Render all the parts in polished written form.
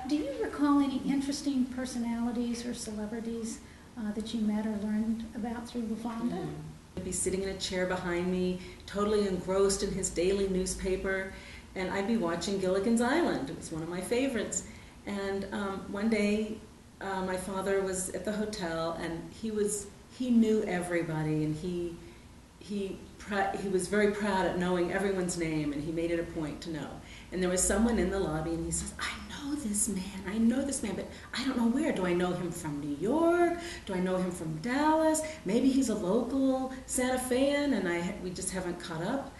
Do you recall any interesting personalities or celebrities that you met or learned about through La Fonda? He'd be sitting in a chair behind me, totally engrossed in his daily newspaper, and I'd be watching Gilligan's Island. It was one of my favorites. And one day, my father was at the hotel, and he knew everybody, and he was very proud at knowing everyone's name, and he made it a point to know. And there was someone in the lobby, and he says, I know this man, but I don't know where. Do I know him from New York? Do I know him from Dallas? Maybe he's a local Santa Fean, and we just haven't caught up.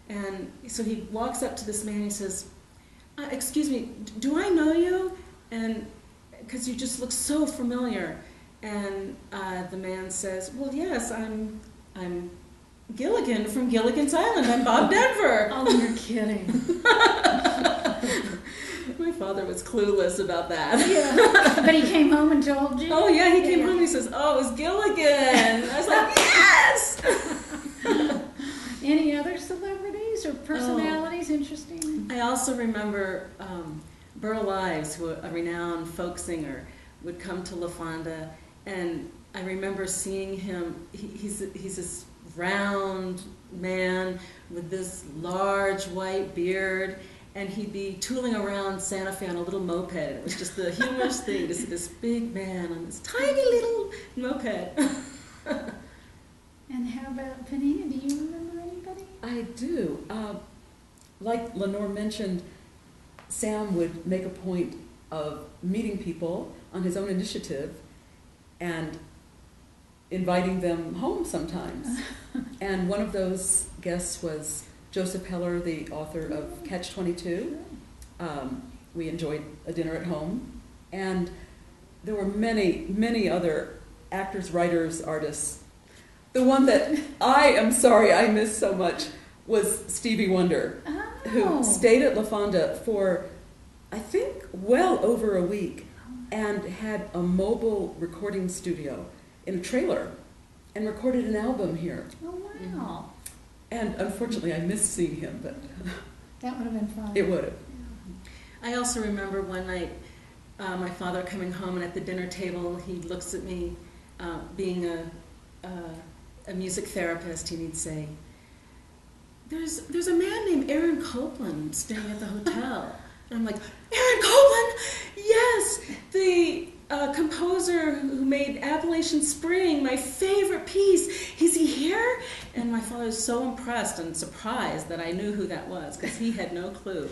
And so he walks up to this man, and he says, excuse me, do I know you? And because you just look so familiar. And the man says, well, yes, I'm Gilligan from Gilligan's Island. I'm Bob Denver. Oh, you're kidding. My father was clueless about that. Yeah. But he came home and told you? Oh, yeah, he came home and he says, oh, it was Gilligan. I was like, yes! Any other celebrities or personalities interesting? I also remember Burl Ives, who a renowned folk singer, would come to La Fonda, and I remember seeing him. He's this round man with this large white beard, and he'd be tooling around Santa Fe on a little moped. It was just the humorous thing to see this big man on this tiny little moped. And how about Penina? Do you remember anybody? I do. Like Lenore mentioned, Sam would make a point of meeting people on his own initiative and inviting them home sometimes. And one of those guests was Joseph Heller, the author of Catch-22. We enjoyed a dinner at home. And there were many, many other actors, writers, artists. The one that I am sorry I missed so much was Stevie Wonder, who stayed at La Fonda for, I think, well over a week and had a mobile recording studio in a trailer and recorded an album here. Oh, wow. And unfortunately, I missed seeing him, but That would have been fun. it would have. I also remember one night my father coming home, and at the dinner table he looks at me, being a music therapist, and he'd say, there's a man named Aaron Copland staying at the hotel. And I'm like, Aaron Copland? Yes, the composer who made Appalachian Spring, my favorite piece. Is he here? And my father was so impressed and surprised that I knew who that was, because he had no clue.